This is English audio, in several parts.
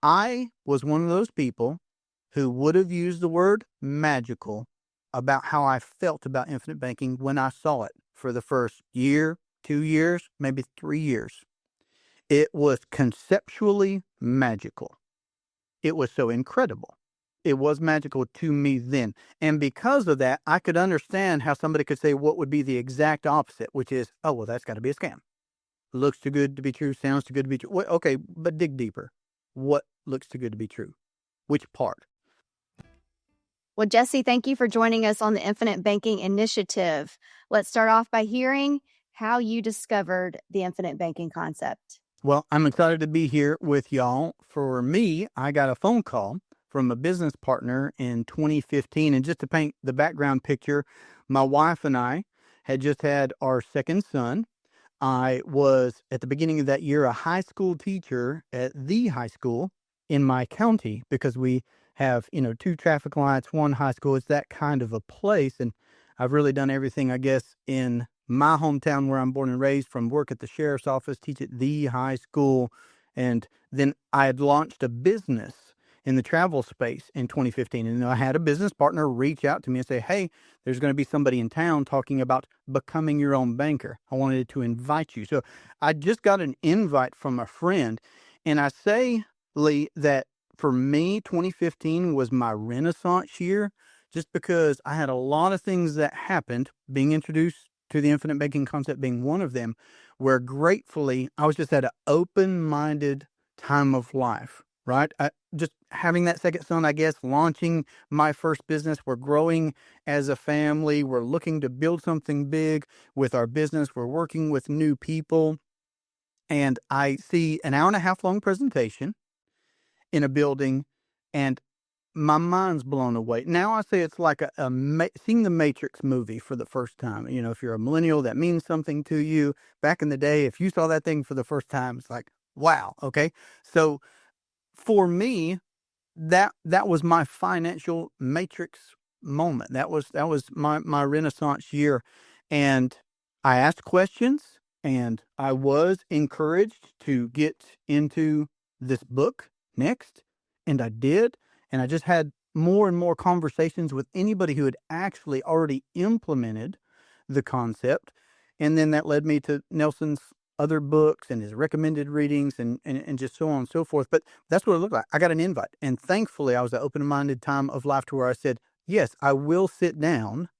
I was one of those people who would have used the word magical about how I felt about infinite banking when I saw it for the first year, 2 years, maybe 3 years. It was conceptually magical. It was so incredible. It was magical to me then. And because of that, I could understand how somebody could say what would be the exact opposite, which is, oh, well, that's got to be a scam. Looks too good to be true, sounds too good to be true. Well, okay, but dig deeper. What looks too good to be true? Which part? Well, Jesse, thank you for joining us on the Infinite Banking Initiative. Let's start off by hearing how you discovered the infinite banking concept. Well, I'm excited to be here with y'all. For me, I got a phone call from a business partner in 2015. And just to paint the background picture, my wife and I had just had our second son. I was, at the beginning of that year, a high school teacher at the high school in my county because we have, 2 traffic lights, one high school. It's that kind of a place. And I've really done everything, I guess, in my hometown where I'm born and raised, from work at the sheriff's office, teach at the high school. And then I had launched a business in the travel space in 2015. And I had a business partner reach out to me and say, hey, there's going to be somebody in town talking about becoming your own banker. I wanted to invite you. So I just got an invite from a friend. And I say, Lee, that for me, 2015 was my renaissance year, just because I had a lot of things that happened, being introduced to the infinite banking concept being one of them, where gratefully I was just at an open-minded time of life, right? Just having that second son, I guess, launching my first business. We're growing as a family. We're looking to build something big with our business. We're working with new people. And I see an hour and a half long presentation in a building, and my mind's blown away. Now I say it's like seeing the Matrix movie for the first time. If you're a millennial, that means something to you. Back in the day, if you saw that thing for the first time, it's like, wow. Okay. So for me, that was my financial Matrix moment. That was my Renaissance year. And I asked questions, and I was encouraged to get into this book next. And I did. And I just had more and more conversations with anybody who had actually already implemented the concept. And then that led me to Nelson's other books and his recommended readings and just so on and so forth. But that's what it looked like. I got an invite. And thankfully, I was at open-minded time of life to where I said, yes, I will sit down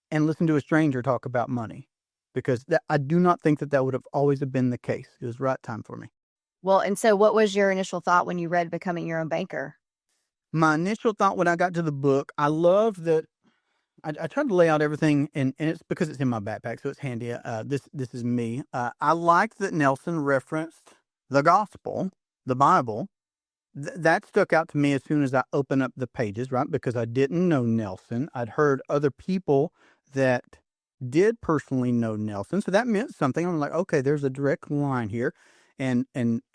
and listen to a stranger talk about money, because I do not think that would have always have been the case. It was the right time for me. Well, and so what was your initial thought when you read Becoming Your Own Banker? My initial thought when I got to the book, I love that I tried to lay out everything, and it's because it's in my backpack, so it's handy. This is me. I like that Nelson referenced the gospel, the Bible. That stuck out to me as soon as I opened up the pages, right? Because I didn't know Nelson. I'd heard other people that did personally know Nelson, so that meant something. I'm like, okay, there's a direct line here. And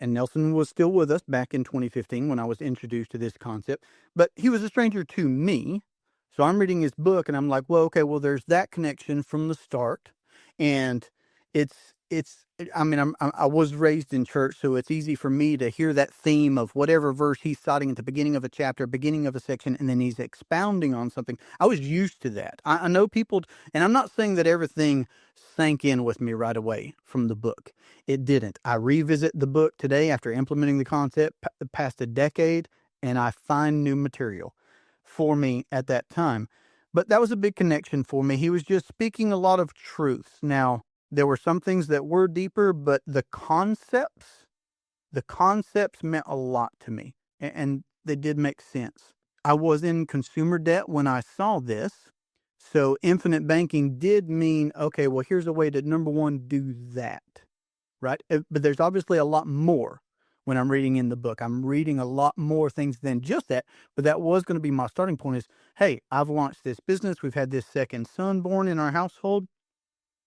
Nelson was still with us back in 2015 when I was introduced to this concept, but he was a stranger to me. So I'm reading his book and I'm like, well, okay, well, there's that connection from the start. And I mean, I was raised in church, so it's easy for me to hear that theme of whatever verse he's citing at the beginning of a chapter, beginning of a section, and then he's expounding on something. I was used to that. I know people, and I'm not saying that everything sank in with me right away from the book. It didn't. I revisit the book today after implementing the concept past a decade, and I find new material for me at that time. But that was a big connection for me. He was just speaking a lot of truths. Now, there were some things that were deeper, but the concepts meant a lot to me, and they did make sense. I was in consumer debt when I saw this. So infinite banking did mean, okay, well, here's a way to, number one, do that, right? But there's obviously a lot more when I'm reading in the book. I'm reading a lot more things than just that, but that was going to be my starting point is, hey, I've launched this business. We've had this second son born in our household.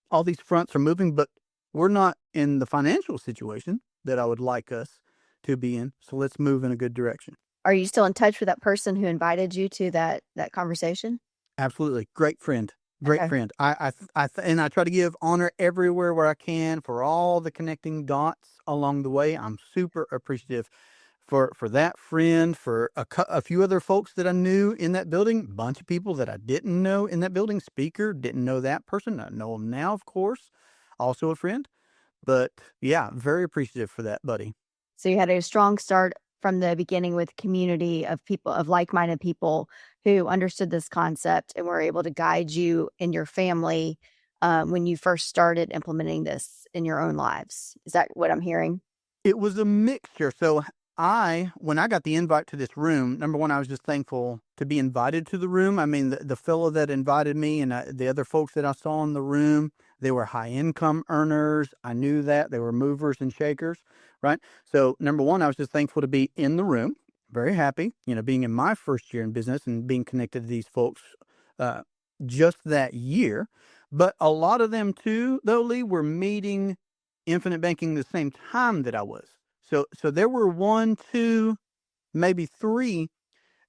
All these fronts are moving, but we're not in the financial situation that I would like us to be in. So let's move in a good direction. Are you still in touch with that person who invited you to that conversation? Absolutely. Great friend. Great Okay. friend. And I try to give honor everywhere where I can for all the connecting dots along the way. I'm super appreciative for that friend, for a few other folks that I knew in that building, a bunch of people that I didn't know in that building. Speaker, didn't know that person. I know him now, of course, also a friend. But yeah, very appreciative for that, buddy. So you had a strong start from the beginning with community of people, of like-minded people who understood this concept and were able to guide you and your family when you first started implementing this in your own lives. Is that what I'm hearing? It was a mixture. So when I got the invite to this room, number one, I was just thankful to be invited to the room. I mean, the fellow that invited me and the other folks that I saw in the room, they were high income earners. I knew that they were movers and shakers, right? So number one, I was just thankful to be in the room. Very happy, being in my first year in business and being connected to these folks uh, just that year. But a lot of them too, though, Lee, were meeting infinite banking the same time that I was. So there were one, two, maybe three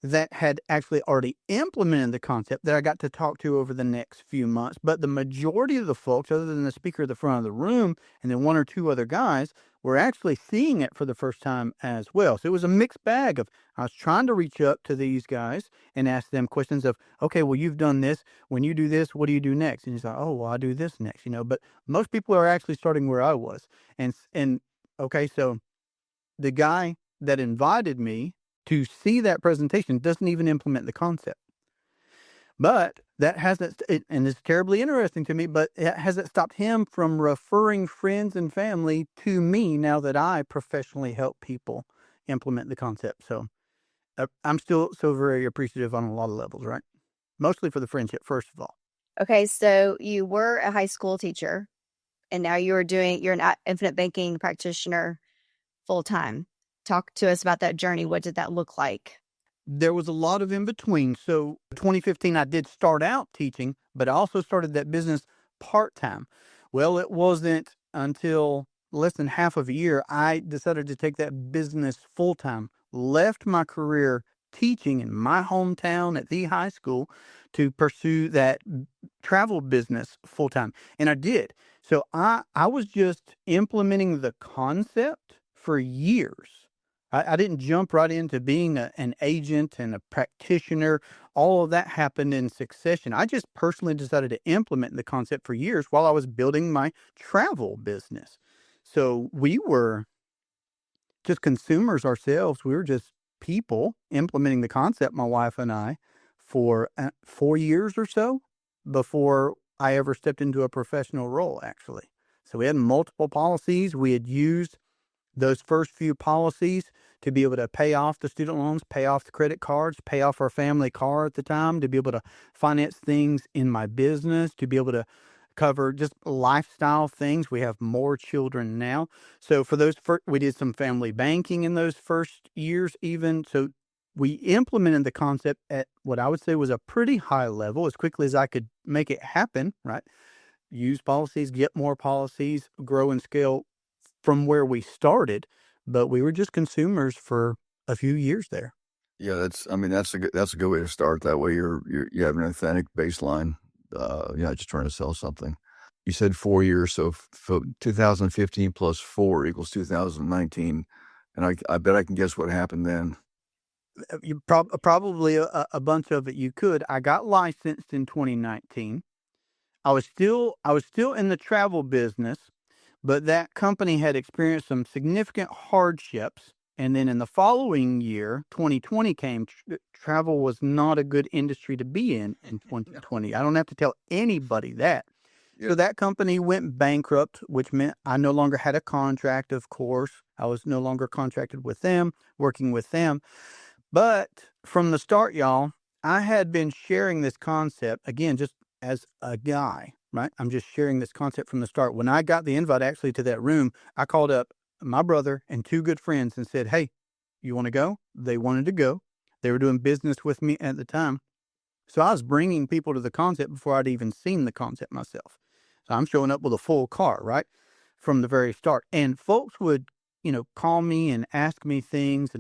that had actually already implemented the concept that I got to talk to over the next few months. But the majority of the folks, other than the speaker at the front of the room and then one or two other guys, were actually seeing it for the first time as well. So it was a mixed bag of, I was trying to reach up to these guys and ask them questions of, okay, well, you've done this. When you do this, what do you do next? And he's like, oh, well, I do this next, but most people are actually starting where I was. And okay, so the guy that invited me to see that presentation doesn't even implement the concept. But that hasn't, and it's terribly interesting to me, but it hasn't stopped him from referring friends and family to me now that I professionally help people implement the concept. So I'm still so very appreciative on a lot of levels, right? Mostly for the friendship, first of all. Okay, so you were a high school teacher and now you're an infinite banking practitioner full time. Talk to us about that journey. What did that look like? There was a lot of in between. So 2015, I did start out teaching, but I also started that business part time. Well, it wasn't until less than half of a year I decided to take that business full time, left my career teaching in my hometown at the high school to pursue that travel business full time. And I did. So I was just implementing the concept for years. I didn't jump right into being an agent and a practitioner. All of that happened in succession. I just personally decided to implement the concept for years while I was building my travel business. So we were just consumers ourselves. We were just people implementing the concept, my wife and I, for 4 years or so before I ever stepped into a professional role, actually. So we had multiple policies. We had used those first few policies to be able to pay off the student loans, pay off the credit cards, pay off our family car at the time, to be able to finance things in my business, to be able to cover just lifestyle things. We have more children now. So for those first, we did some family banking in those first years even. So we implemented the concept at what I would say was a pretty high level as quickly as I could make it happen, right? Use policies, get more policies, grow and scale from where we started, but we were just consumers for a few years there. Yeah, that's a good way to start. That way you have an authentic baseline. Just trying to sell something. You said 4 years, so 2015 plus 4 equals 2019, and I bet I can guess what happened then. You probably a bunch of it you could. I got licensed in 2019. I was still in the travel business, but that company had experienced some significant hardships. And then in the following year, 2020 came. Travel was not a good industry to be in 2020. I don't have to tell anybody that. So that company went bankrupt, which meant I no longer had a contract, of course. I was no longer contracted with them, working with them. But from the start, y'all, I had been sharing this concept, again, just as a guy, right? I'm just sharing this concept from the start. When I got the invite actually to that room, I called up my brother and two good friends and said, hey, you want to go? They wanted to go. They were doing business with me at the time. So I was bringing people to the concept before I'd even seen the concept myself. So I'm showing up with a full car, right? From the very start. And folks would, call me and ask me things,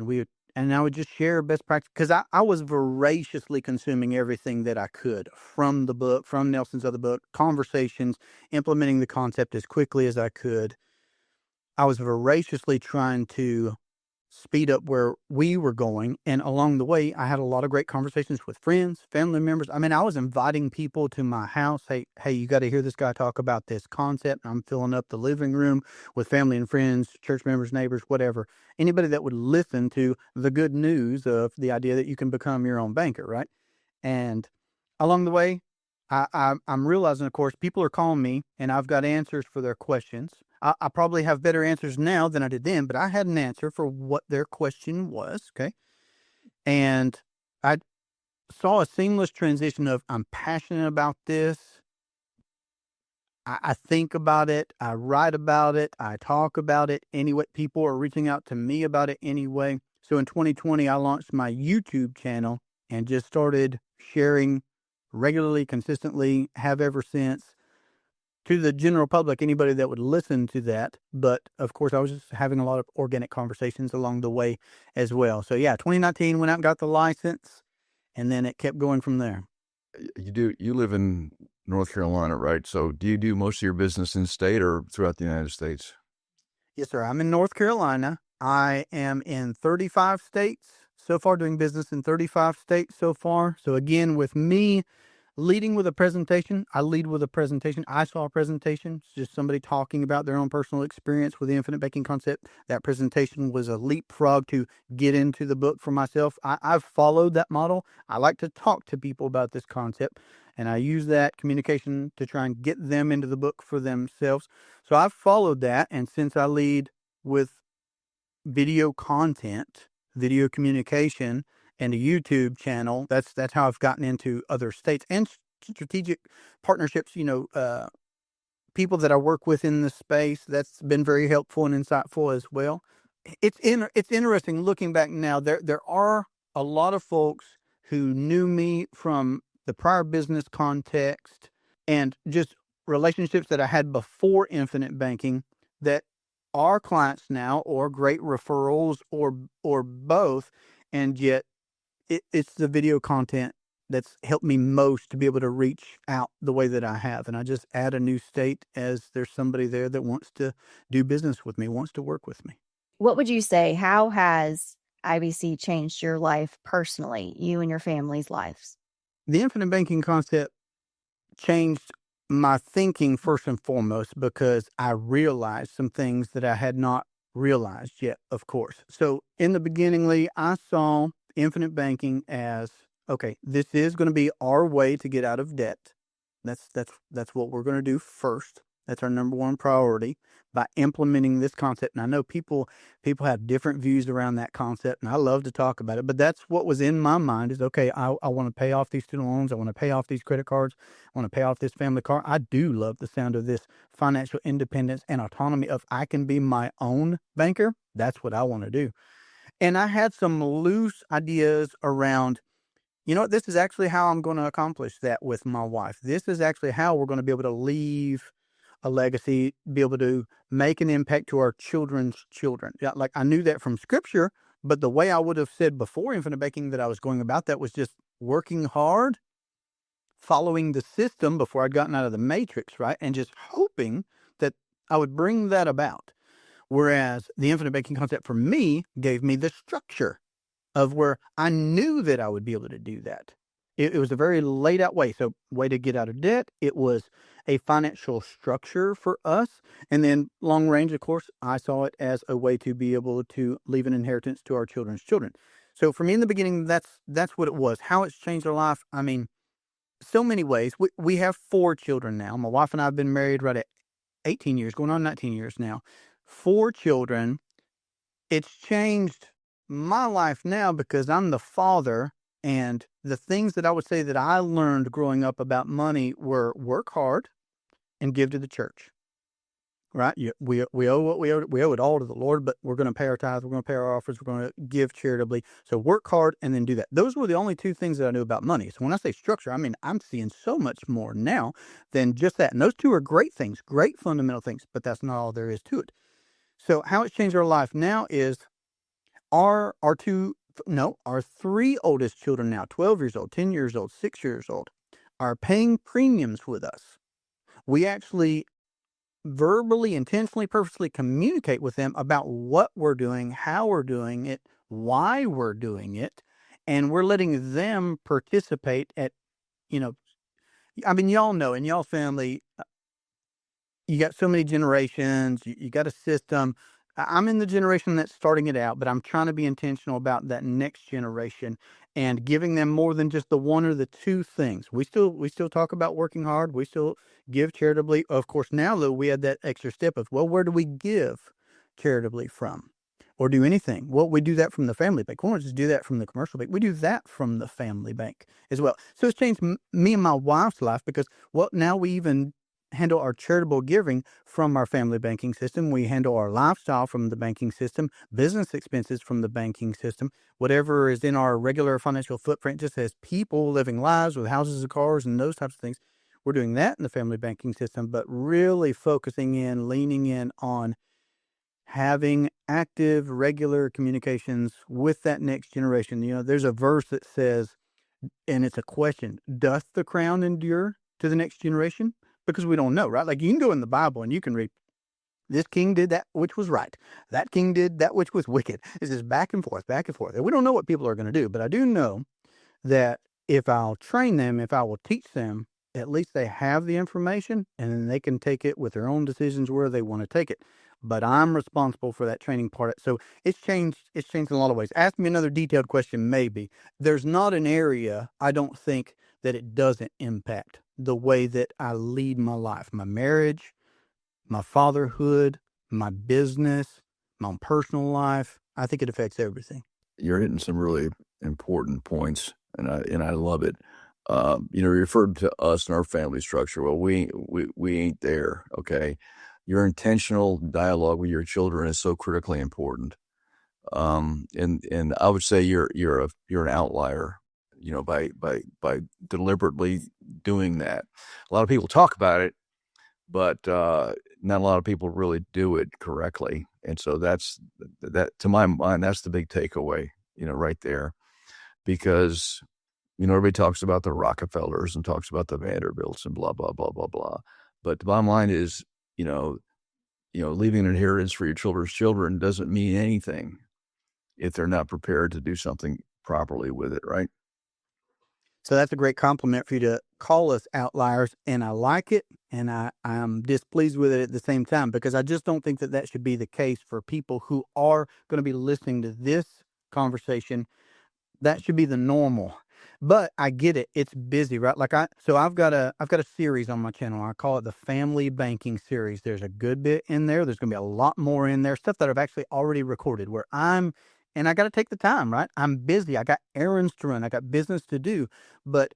and I would just share best practice because I was voraciously consuming everything that I could from the book, from Nelson's other book, conversations, implementing the concept as quickly as I could. I was voraciously trying to speed up where we were going. And along the way, I had a lot of great conversations with friends, family members. I mean, I was inviting people to my house. Hey, you got to hear this guy talk about this concept. I'm filling up the living room with family and friends, church members, neighbors, whatever. Anybody that would listen to the good news of the idea that you can become your own banker, right? And along the way, I'm realizing, of course, people are calling me and I've got answers for their questions. I probably have better answers now than I did then, but I had an answer for what their question was. Okay. And I saw a seamless transition of I'm passionate about this. I think about it. I write about it. I talk about it anyway. People are reaching out to me about it anyway. So in 2020, I launched my YouTube channel and just started sharing regularly, consistently, have ever since, to the general public, anybody that would listen to that. But of course, I was just having a lot of organic conversations along the way as well. So yeah, 2019 went out and got the license, and then it kept going from there. You live in North Carolina, right? So do you do most of your business in state or throughout the United States? Yes, sir. I'm in North Carolina. I am in 35 states so far, doing business in 35 states so far. So again, with me leading with a presentation, I lead with a presentation. I saw a presentation, it's just somebody talking about their own personal experience with the infinite banking concept. That presentation was a leapfrog to get into the book for myself. I've followed that model. I like to talk to people about this concept, and I use that communication to try and get them into the book for themselves. So I've followed that, and since I lead with video content, video communication, and a YouTube channel, that's how I've gotten into other states and strategic partnerships. People that I work with in the space, that's been very helpful and insightful as well. It's interesting looking back now. There are a lot of folks who knew me from the prior business context and just relationships that I had before infinite banking that are clients now, or great referrals, or both. And yet it's the video content that's helped me most to be able to reach out the way that I have. And I just add a new state as there's somebody there that wants to do business with me, wants to work with me. What would you say? How has IBC changed your life personally, you and your family's lives? The infinite banking concept changed my thinking first and foremost because I realized some things that I had not realized yet, of course. So in the beginning, Lee, I saw infinite banking as, okay, this is going to be our way to get out of debt. That's what we're going to do first. That's our number one priority by implementing this concept. And I know people have different views around that concept, and I love to talk about it. But that's what was in my mind is, okay, I want to pay off these student loans. I want to pay off these credit cards. I want to pay off this family car. I do love the sound of this financial independence and autonomy of I can be my own banker. That's what I want to do. And I had some loose ideas around, this is actually how I'm going to accomplish that with my wife. This is actually how we're going to be able to leave a legacy, be able to make an impact to our children's children. Yeah, like I knew that from scripture, but the way I would have said before infinite banking that I was going about that was just working hard, following the system before I'd gotten out of the matrix, right? And just hoping that I would bring that about. Whereas the infinite banking concept for me gave me the structure of where I knew that I would be able to do that. It was a very laid out way. So way to get out of debt. It was a financial structure for us. And then long range, of course, I saw it as a way to be able to leave an inheritance to our children's children. So for me in the beginning, that's what it was. How it's changed our life. I mean, so many ways. We have 4 children now. My wife and I have been married right at 18 years, going on 19 years now. 4 children. It's changed my life now because I'm the father, and the things that I would say that I learned growing up about money were work hard and give to the church. Right? We owe what we owe. We owe it all to the Lord, but we're going to pay our tithes. We're going to pay our offers. We're going to give charitably. So work hard and then do that. Those were the only 2 things that I knew about money. So when I say structure, I mean, I'm seeing so much more now than just that. And those 2 are great things, great fundamental things, but that's not all there is to it. So how it's changed our life now is our 3 oldest children now, 12 years old, 10 years old, 6 years old, are paying premiums with us. We actually verbally, intentionally, purposely communicate with them about what we're doing, how we're doing it, why we're doing it, and we're letting them participate at, you know, I mean, y'all know in y'all family, you got so many generations, you got a system. I'm in the generation that's starting it out, but I'm trying to be intentional about that next generation and giving them more than just the one or the two things. We still talk about working hard. We still give charitably. Of course, now though, we had that extra step of, well, where do we give charitably from? Or do anything? Well, we do that from the family bank. We don't just do that from the commercial bank. We do that from the family bank as well. So it's changed me and my wife's life because, well, now we even handle our charitable giving from our family banking system. We handle our lifestyle from the banking system, business expenses from the banking system, whatever is in our regular financial footprint, just as people living lives with houses and cars and those types of things. We're doing that in the family banking system, but really focusing in, leaning in on having active, regular communications with that next generation. There's a verse that says, and it's a question, doth the crown endure to the next generation? Because we don't know, right? Like you can go in the Bible and you can read, this king did that which was right. That king did that which was wicked. It's just back and forth, back and forth. And we don't know what people are going to do, but I do know that if I'll train them, if I will teach them, at least they have the information and then they can take it with their own decisions where they want to take it. But I'm responsible for that training part. So it's changed in a lot of ways. Ask me another detailed question, maybe. There's not an area I don't think that it doesn't impact the way that I lead my life, my marriage, my fatherhood, my business, my own personal life. I think it affects everything. You're hitting some really important points, and I love it. You referred to us and our family structure. Well, we ain't there. Okay, your intentional dialogue with your children is so critically important. And I would say you're an outlier. By deliberately doing that. A lot of people talk about it, but not a lot of people really do it correctly. And so that's that, to my mind, that's the big takeaway, right there, because, everybody talks about the Rockefellers and talks about the Vanderbilts and blah, blah, blah, blah, blah. But the bottom line is, leaving an inheritance for your children's children doesn't mean anything if they're not prepared to do something properly with it. Right. So that's a great compliment for you to call us outliers, and I like it, and I'm displeased with it at the same time, because I just don't think that that should be the case for people who are going to be listening to this conversation. That should be the normal. But I get it. It's busy, right? I've got a series on my channel. I call it the Family Banking Series. There's a good bit in there. There's going to be a lot more in there, stuff that I've actually already recorded and I got to take the time, right? I'm busy. I got errands to run. I got business to do. But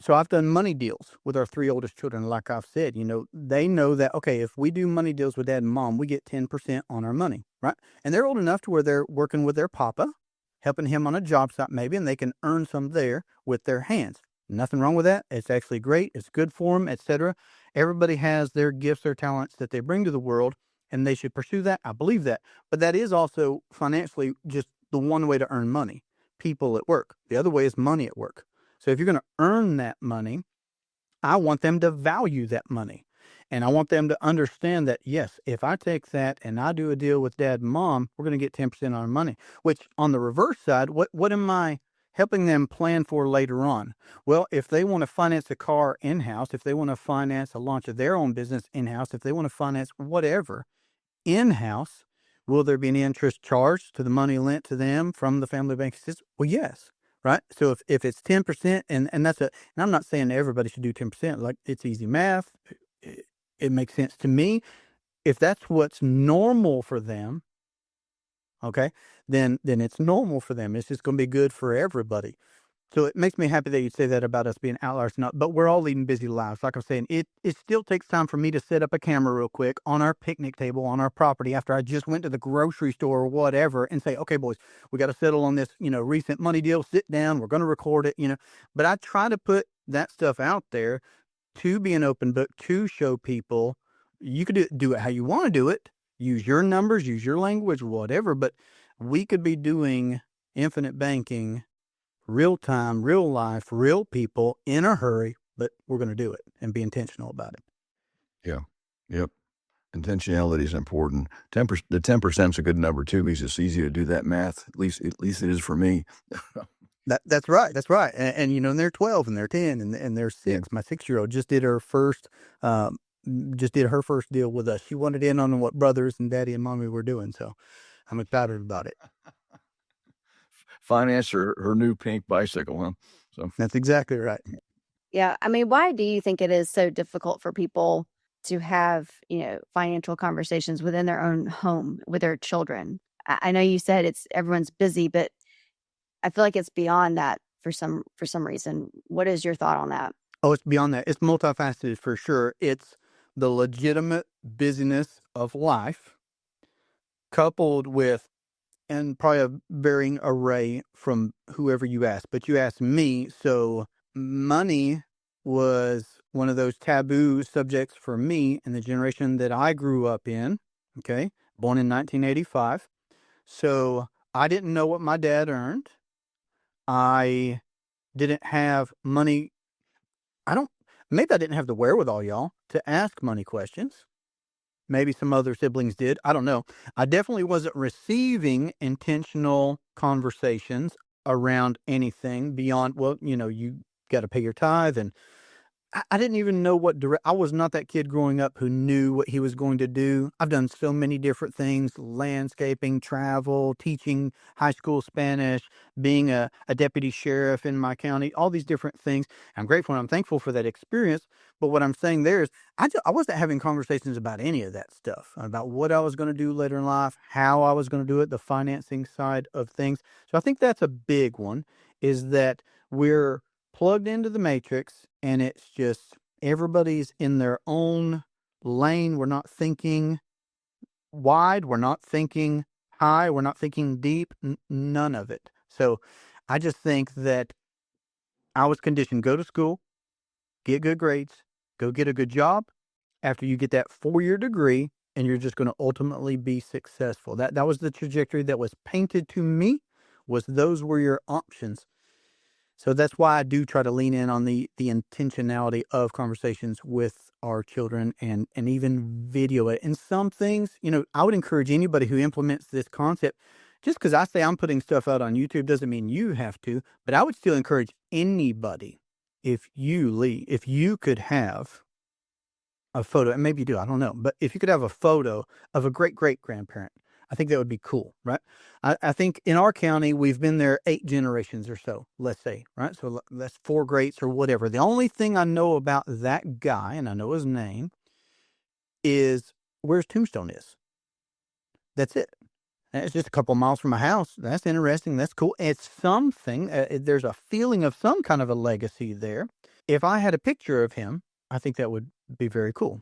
so I've done money deals with our three oldest children. Like I've said, they know that, okay, if we do money deals with dad and mom, we get 10% on our money, right? And they're old enough to where they're working with their papa, helping him on a job site maybe, and they can earn some there with their hands. Nothing wrong with that. It's actually great. It's good for them, etc. Everybody has their gifts, their talents that they bring to the world, and they should pursue that. I believe that. But that is also financially just the one way to earn money. People at work. The other way is money at work. So if you're going to earn that money, I want them to value that money. And I want them to understand that, yes, if I take that and I do a deal with dad and mom, we're going to get 10% on our money. Which on the reverse side, what am I helping them plan for later on? Well, if they want to finance a car in-house, if they want to finance a launch of their own business in-house, if they want to finance whatever in-house, will there be any interest charged to the money lent to them from the family banking system? Well, yes. Right. So if it's 10% and I'm not saying everybody should do 10%, like it's easy math. It makes sense to me. If that's what's normal for them, okay, then it's normal for them. It's just going to be good for everybody. So it makes me happy that you say that about us being outliers. But we're all leading busy lives. Like I'm saying, it still takes time for me to set up a camera real quick on our picnic table, on our property, after I just went to the grocery store or whatever, and say, okay, boys, we got to settle on this, recent money deal. Sit down. We're going to record it, But I try to put that stuff out there to be an open book, to show people you could do it how you want to do it. Use your numbers, use your language, whatever. But we could be doing infinite banking real time, real life, real people in a hurry, but we're going to do it and be intentional about it. Yeah. Yep. Intentionality is important. The 10% is a good number too, because it's easy to do that math. At least it is for me. That's right. That's right. And you know, and they're 12 and they're 10 and they're 6. Yeah. My 6-year-old just did her first deal with us. She wanted in on what brothers and daddy and mommy were doing. So I'm excited about it. Finance her new pink bicycle, huh? So That's exactly right. Yeah. I mean, why do you think it is so difficult for people to have, financial conversations within their own home with their children? I know you said everyone's busy, but I feel like it's beyond that for some reason. What is your thought on that? Oh, it's beyond that. It's multifaceted for sure. It's the legitimate busyness of life coupled with, and probably a varying array from whoever you ask, but you asked me. So money was one of those taboo subjects for me in the generation that I grew up in. Okay. Born in 1985. So I didn't know what my dad earned. I didn't have money. Maybe I didn't have the wherewithal, y'all, to ask money questions. Maybe some other siblings did. I don't know. I definitely wasn't receiving intentional conversations around anything beyond, well, you got to pay your tithe. And I didn't even know I was not that kid growing up who knew what he was going to do. I've done so many different things: landscaping, travel, teaching high school Spanish, being a deputy sheriff in my county, all these different things. I'm grateful and I'm thankful for that experience. But what I'm saying there is I wasn't having conversations about any of that stuff, about what I was going to do later in life, how I was going to do it, the financing side of things. So I think that's a big one, is that we're plugged into the matrix and it's just everybody's in their own lane. We're not thinking wide. We're not thinking high. We're not thinking deep. None of it. So I just think that I was conditioned: go to school, get good grades, go get a good job. After you get that 4-year degree, and you're just going to ultimately be successful. That was the trajectory that was painted to me. Those were your options. So that's why I do try to lean in on the intentionality of conversations with our children and even video it. And some things, I would encourage anybody who implements this concept. Just because I say I'm putting stuff out on YouTube doesn't mean you have to, but I would still encourage anybody, if you could have a photo, and maybe you do, I don't know, but if you could have a photo of a great-great-grandparent, I think that would be cool, right? I think in our county, we've been there 8 generations or so, let's say, right? So that's 4 greats or whatever. The only thing I know about that guy, and I know his name, is where his tombstone is. That's it. And it's just a couple miles from my house. That's interesting. That's cool. It's something. There's a feeling of some kind of a legacy there. If I had a picture of him, I think that would be very cool.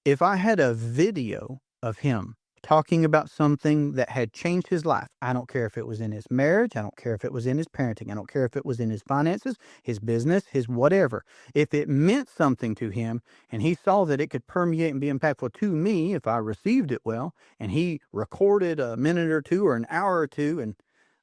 If I had a video of him talking about something that had changed his life, I don't care if it was in his marriage, I don't care if it was in his parenting, I don't care if it was in his finances, his business, his whatever. If it meant something to him and he saw that it could permeate and be impactful to me if I received it well, and he recorded a minute or two or an hour or two and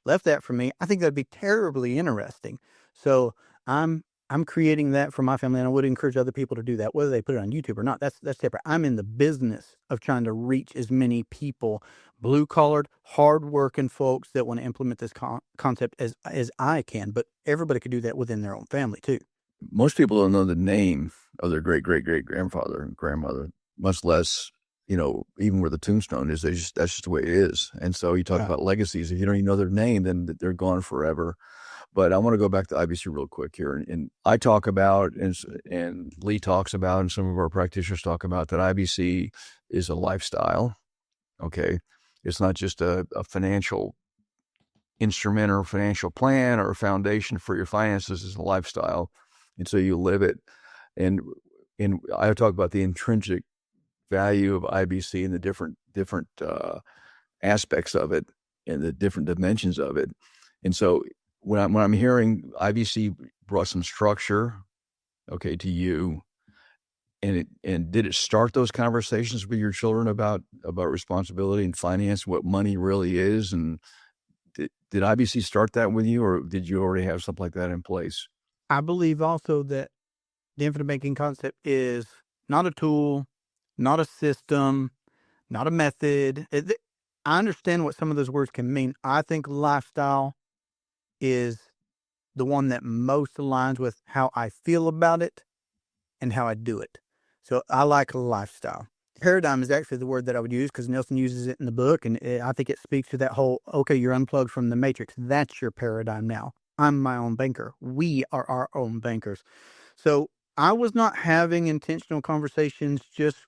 left that for me, I think that'd be terribly interesting. So I'm creating that for my family, and I would encourage other people to do that, whether they put it on YouTube or not. That's separate. I'm in the business of trying to reach as many people, blue-collared, hard-working folks that want to implement this concept as I can. But everybody could do that within their own family too. Most people don't know the name of their great-great-great-grandfather and grandmother, much less, even where the tombstone is. That's just the way it is. And so you talk about legacies. If you don't even know their name, then they're gone forever. But I want to go back to IBC real quick here. And I talk about, and Lee talks about, and some of our practitioners talk about, that IBC is a lifestyle. Okay. It's not just a financial instrument or financial plan or a foundation for your finances. It's a lifestyle. And so you live it. And I talk about the intrinsic value of IBC and the different aspects of it and the different dimensions of it. And so when I'm hearing IBC brought some structure, okay, to you, and did it start those conversations with your children about responsibility and finance, what money really is, and did IBC start that with you, or did you already have something like that in place? I believe also that the infinite banking concept is not a tool, not a system, not a method. I understand what some of those words can mean. I think lifestyle is the one that most aligns with how I feel about it and how I do it. So I like a lifestyle. Paradigm is actually the word that I would use because Nelson uses it in the book. And I think it speaks to that whole, okay, you're unplugged from the matrix. That's your paradigm now. I'm my own banker. We are our own bankers. So I was not having intentional conversations.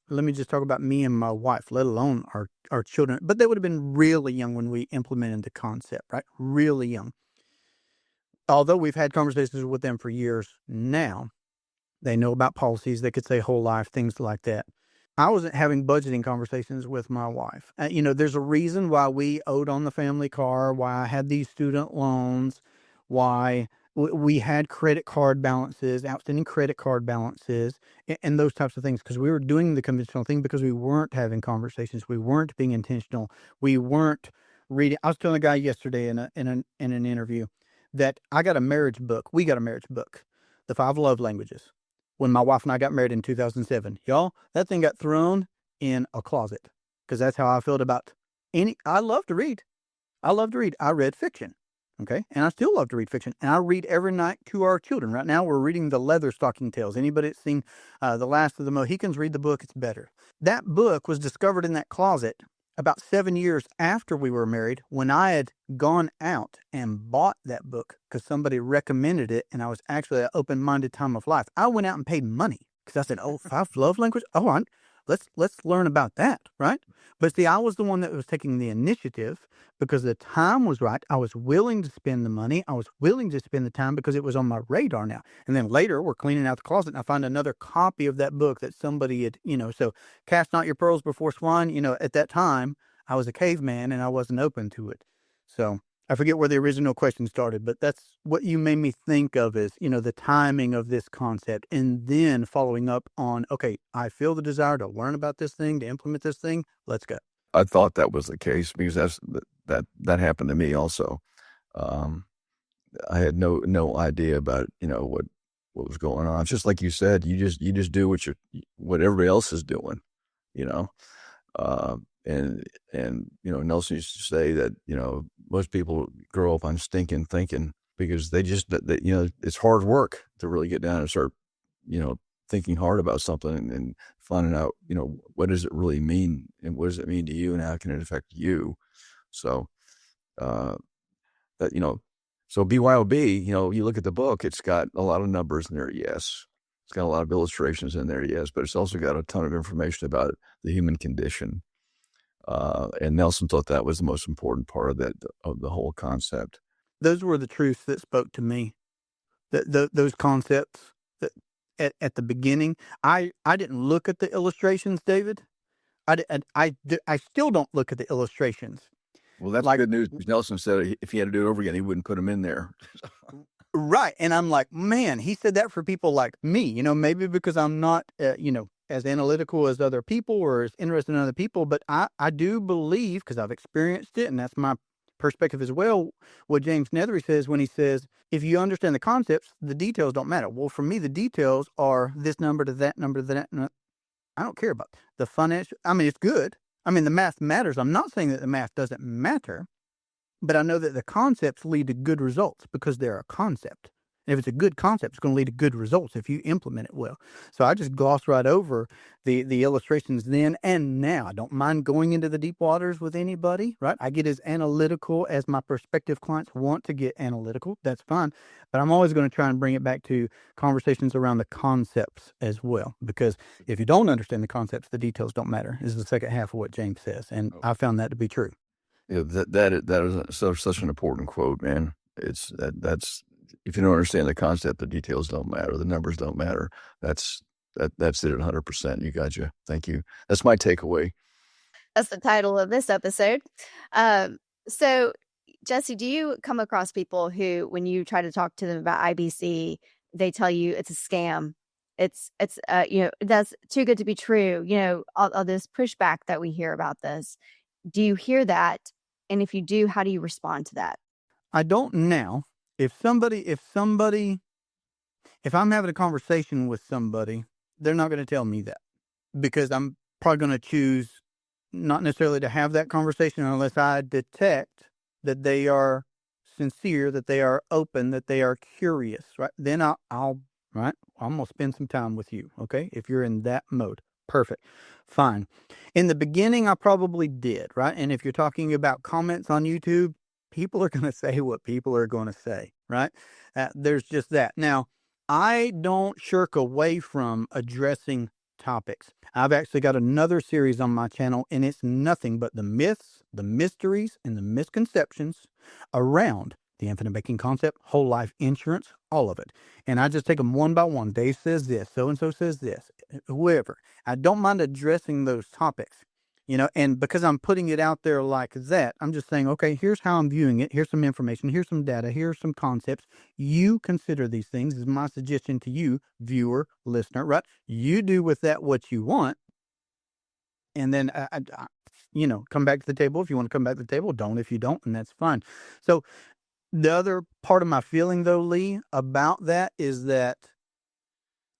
Let me just talk about me and my wife, let alone our children. But they would have been really young when we implemented the concept, right? Really young. Although we've had conversations with them for years now, they know about policies. They could say whole life, things like that. I wasn't having budgeting conversations with my wife. There's a reason why we owed on the family car, why I had these student loans, why we had credit card balances, outstanding credit card balances, and those types of things, because we were doing the conventional thing because we weren't having conversations. We weren't being intentional. We weren't reading. I was telling a guy yesterday in an interview that I got a marriage book. We got a marriage book, The 5 Love Languages, when my wife and I got married in 2007. Y'all, that thing got thrown in a closet because that's how I felt about I love to read. I love to read. I read fiction. Okay. And I still love to read fiction. And I read every night to our children. Right now, we're reading The Leather Stocking Tales. Anybody that's seen The Last of the Mohicans, read the book. It's better. That book was discovered in that closet about 7 years after we were married, when I had gone out and bought that book because somebody recommended it, and I was actually an open-minded time of life. I went out and paid money because I said, "Oh, 5 love language. Oh, let's learn about that, right?" But see, I was the one that was taking the initiative because the time was right. I was willing to spend the money. I was willing to spend the time because it was on my radar now. And then later, we're cleaning out the closet, and I find another copy of that book that somebody had, so cast not your pearls before swine. At that time, I was a caveman and I wasn't open to it. So I forget where the original question started, but that's what you made me think of is, the timing of this concept, and then following up on, okay, I feel the desire to learn about this thing, to implement this thing. Let's go. I thought that was the case because that happened to me also. I had no idea about, what was going on. It's just like you said, you just do what everybody else is doing, you know. And Nelson used to say that, most people grow up on stinking thinking because it's hard work to really get down and start, thinking hard about something and finding out, what does it really mean and what does it mean to you and how can it affect you? So, so BYOB, you look at the book, it's got a lot of numbers in there. Yes. It's got a lot of illustrations in there. Yes. But it's also got a ton of information about the human condition. And Nelson thought that was the most important part of the whole concept. Those were the truths that spoke to me. Those concepts that at the beginning, I didn't look at the illustrations, David. I still don't look at the illustrations. Well, that's good news. Nelson said if he had to do it over again, he wouldn't put them in there. Right. And I'm like, man, he said that for people like me, maybe because I'm not, as analytical as other people or as interested in other people. But I do believe, because I've experienced it, and that's my perspective as well, what James Nethery says when he says, if you understand the concepts, the details don't matter. Well, for me, the details are this number to that number to that. I don't care about the financial. I mean, it's good. I mean, the math matters. I'm not saying that the math doesn't matter, but I know that the concepts lead to good results because they're a concept. And if it's a good concept, it's going to lead to good results if you implement it well. So I just gloss right over the illustrations then and now. I don't mind going into the deep waters with anybody, right? I get as analytical as my prospective clients want to get analytical. That's fine. But I'm always going to try and bring it back to conversations around the concepts as well. Because if you don't understand the concepts, the details don't matter, is the second half of what James says. And I found that to be true. Yeah, that is such an important quote, man. It's that's if you don't understand the concept, the details don't matter, the numbers don't matter. That's it 100%. You gotcha. Thank you. That's my takeaway. That's the title of this episode. So Jesse, do you come across people who, when you try to talk to them about IBC, they tell you it's a scam? It's that's too good to be true. All this pushback that we hear about this. Do you hear that? And if you do, how do you respond to that? I don't now. If I'm having a conversation with somebody, they're not going to tell me that because I'm probably going to choose not necessarily to have that conversation unless I detect that they are sincere, that they are open, that they are curious, right? Then I'll right, I'm going to spend some time with you, okay? If you're in that mode. Perfect. Fine. In the beginning, I probably did, right? And if you're talking about comments on YouTube, people are going to say what people are going to say, right? There's just that. Now, I don't shirk away from addressing topics. I've actually got another series on my channel, and it's nothing but the myths, the mysteries, and the misconceptions around the infinite banking concept, whole life insurance, all of it. And I just take them one by one. Dave says this, so-and-so says this, whoever. I don't mind addressing those topics, and because I'm putting it out there like that, I'm just saying, okay, here's how I'm viewing it. Here's some information. Here's some data. Here's some concepts. You consider these things is my suggestion to you, viewer, listener, right? You do with that what you want. And then, come back to the table. If you want to come back to the table, don't if you don't, and that's fine. So the other part of my feeling, though, Lee, about that is that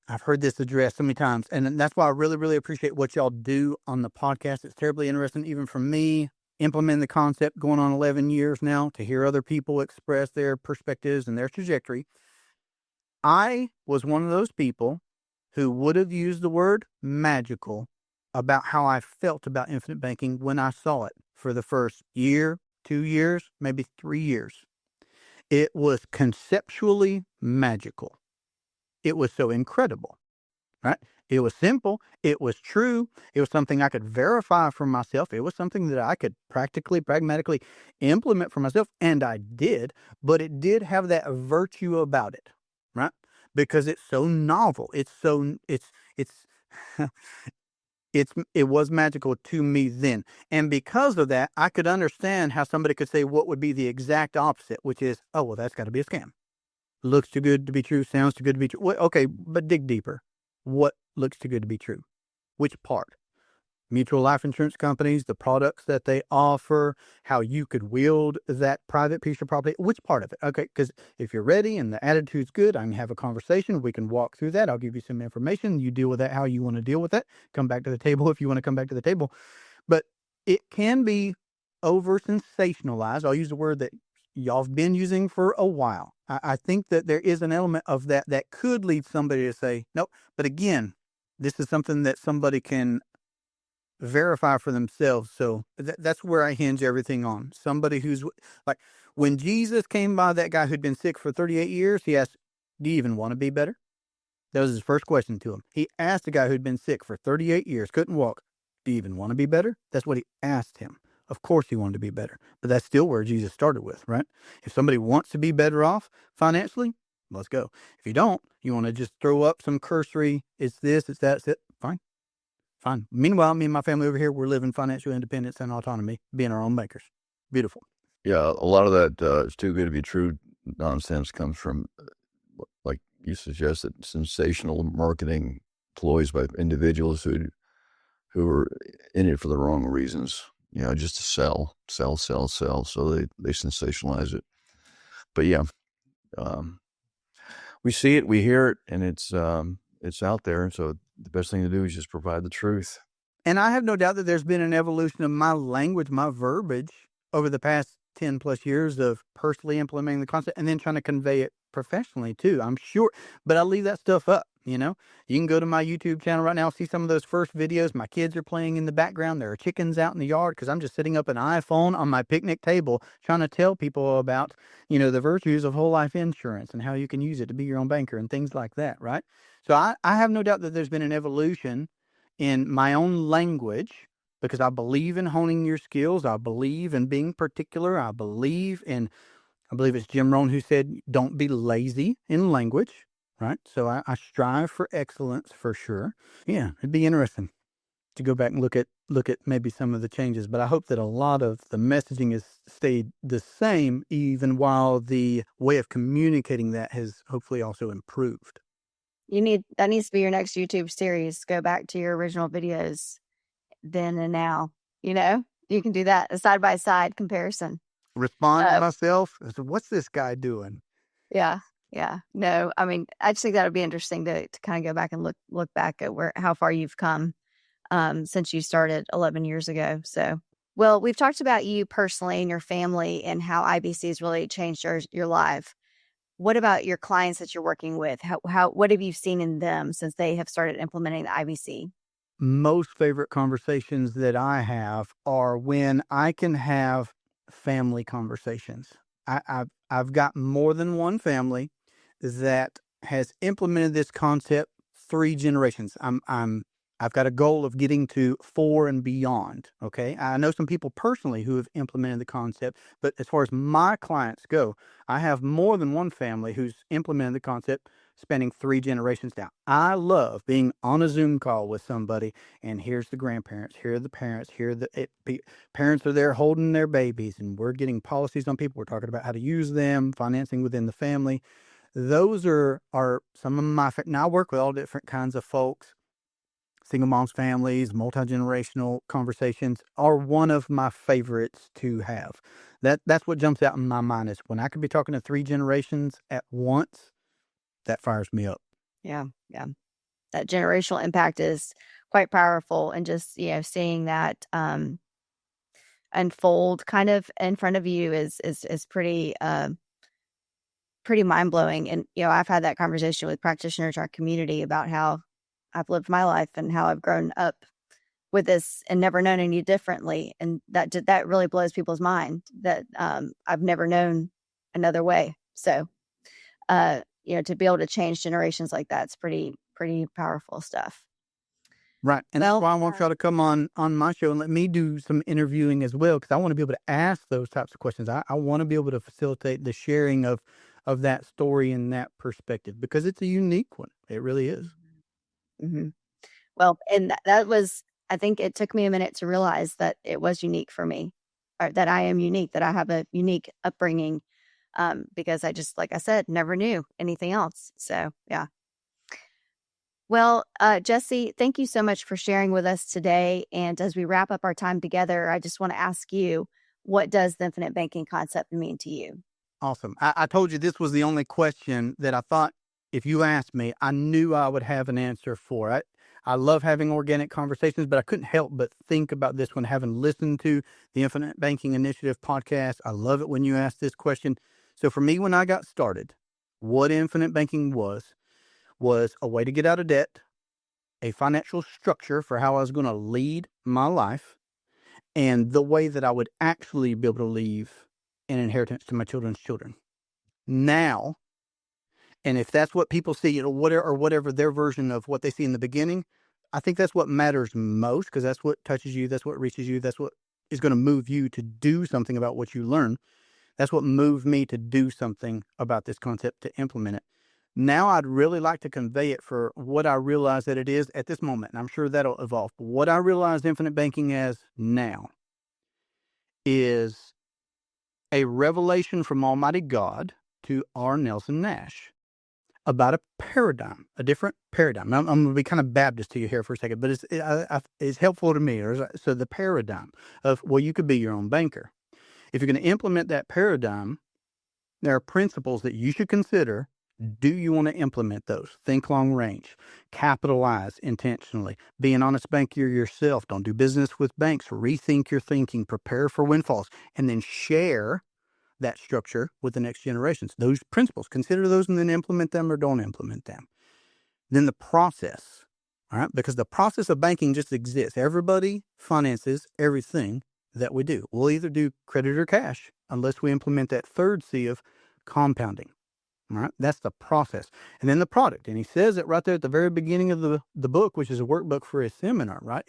I've heard this addressed so many times, and that's why I really, really appreciate what y'all do on the podcast. It's terribly interesting, even for me, implementing the concept going on 11 years now, to hear other people express their perspectives and their trajectory. I was one of those people who would have used the word magical about how I felt about infinite banking when I saw it for the first year, 2 years, maybe 3 years. It was conceptually magical. It was so incredible, right? It was simple. It was true. It was something I could verify for myself. It was something that I could practically, pragmatically implement for myself. And I did, but it did have that virtue about it, right? Because it's so novel. It was magical to me then. And because of that, I could understand how somebody could say what would be the exact opposite, which is, oh, well, that's got to be a scam. Looks too good to be true, sounds too good to be true. Well, okay, but dig deeper. What looks too good to be true? Which part? Mutual life insurance companies, the products that they offer, how you could wield that private piece of property. Which part of it? Okay, because if you're ready and the attitude's good, I can have a conversation. We can walk through that. I'll give you some information. You deal with that how you want to deal with it. Come back to the table if you want to come back to the table. But it can be over sensationalized. I'll use the word that y'all have been using for a while. I think that there is an element of that that could lead somebody to say, nope. But again, this is something that somebody can verify for themselves. So that's where I hinge everything on. Somebody who's like, when Jesus came by that guy who'd been sick for 38 years, he asked, do you even want to be better? That was his first question to him. He asked a guy who'd been sick for 38 years, couldn't walk, do you even want to be better? That's what he asked him. Of course he wanted to be better, but that's still where Jesus started with, right? If somebody wants to be better off financially, let's go. If you don't, you want to just throw up some cursory, it's this, it's that, it's it, fine. Fine. Meanwhile, me and my family over here, we're living financial independence and autonomy, being our own makers. Beautiful. Yeah, a lot of that it's too good to be true nonsense comes from, like you suggested, sensational marketing ploys by individuals who are in it for the wrong reasons. Just to sell. So they sensationalize it. But yeah, we see it, we hear it, and it's out there. So the best thing to do is just provide the truth. And I have no doubt that there's been an evolution of my language, my verbiage over the past 10 plus years of personally implementing the concept and then trying to convey it professionally too, I'm sure. But I leave that stuff up, you can go to my YouTube channel right now, see some of those first videos. My kids are playing in the background. There are chickens out in the yard because I'm just sitting up an iPhone on my picnic table trying to tell people about, the virtues of whole life insurance and how you can use it to be your own banker and things like that, right? So I have no doubt that there's been an evolution in my own language because I believe in honing your skills. I believe in being particular. I believe it's Jim Rohn who said, don't be lazy in language, right? So I strive for excellence for sure. Yeah, it'd be interesting to go back and look at maybe some of the changes, but I hope that a lot of the messaging has stayed the same, even while the way of communicating that has hopefully also improved. That needs to be your next YouTube series. Go back to your original videos then and now. You can do that, a side by side comparison. Respond to myself. So what's this guy doing? Yeah. No, I mean, I just think that would be interesting to kind of go back and look back at how far you've come. since you started 11 years ago. So, well, we've talked about you personally and your family and how IBC has really changed your life. What about your clients that you're working with? What have you seen in them since they have started implementing the IBC? Most favorite conversations that I have are when I can have family conversations. I've got more than one family that has implemented this concept 3 generations. I've got a goal of getting to 4 and beyond. Okay. I know some people personally who have implemented the concept, but as far as my clients go, I have more than one family who's implemented the concept spanning 3 generations down. I love being on a Zoom call with somebody, and here's the grandparents, here are the parents, parents are there holding their babies, and we're getting policies on people. We're talking about how to use them, financing within the family. Those are some of my. Now I work with all different kinds of folks. Single moms, families, multi-generational conversations are one of my favorites to have. That's what jumps out in my mind is when I could be talking to 3 generations at once. That fires me up. Yeah, yeah. That generational impact is quite powerful, and just, seeing that unfold kind of in front of you is pretty mind blowing. And I've had that conversation with practitioners in our community about how I've lived my life and how I've grown up with this and never known any differently, and that really blows people's mind that I've never known another way. So to be able to change generations like that's pretty powerful stuff. Right. And that's why I want y'all to come on my show and let me do some interviewing as well, because I want to be able to ask those types of questions. I want to be able to facilitate the sharing of that story and that perspective, because it's a unique one. It really is. Mm-hmm. Well, and that was, I think it took me a minute to realize that it was unique for me, or that I am unique, that I have a unique upbringing, because I just, like I said, never knew anything else. So, yeah. Well, Jesse, thank you so much for sharing with us today. And as we wrap up our time together, I just want to ask you, what does the infinite banking concept mean to you? Awesome. I told you this was the only question that I thought if you asked me, I knew I would have an answer for it. I love having organic conversations, but I couldn't help but think about this one, having listened to the Infinite Banking Initiative podcast. I love it when you ask this question. So for me, when I got started, what infinite banking was a way to get out of debt, a financial structure for how I was going to lead my life, and the way that I would actually be able to leave an inheritance to my children's children. Now, and if that's what people see, whatever their version of what they see in the beginning, I think that's what matters most, because that's what touches you, that's what reaches you, that's what is going to move you to do something about what you learn. That's what moved me to do something about this concept, to implement it. Now I'd really like to convey it for what I realize that it is at this moment, and I'm sure that'll evolve. But what I realize infinite banking as now is a revelation from Almighty God to R. Nelson Nash about a paradigm, a different paradigm. I'm going to be kind of Baptist to you here for a second, but it's helpful to me. So the paradigm of, well, you could be your own banker. If you're going to implement that paradigm, there are principles that you should consider. Do you want to implement those? Think long range, capitalize intentionally, be an honest banker yourself. Don't do business with banks. Rethink your thinking, prepare for windfalls, and then share that structure with the next generations. Those principles, consider those and then implement them or don't implement them. Then the process, all right? Because the process of banking just exists. Everybody finances everything that we do. We'll either do credit or cash unless we implement that third C of compounding. All right, that's the process. And then the product. And he says it right there at the very beginning of the book, which is a workbook for his seminar, right?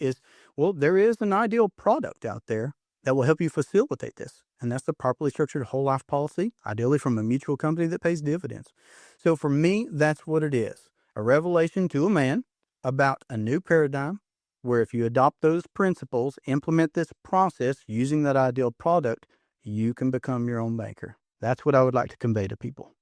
Well, there is an ideal product out there that will help you facilitate this. And that's the properly structured whole life policy, ideally from a mutual company that pays dividends. So for me, that's what it is. A revelation to a man about a new paradigm where if you adopt those principles, implement this process using that ideal product, you can become your own banker. That's what I would like to convey to people.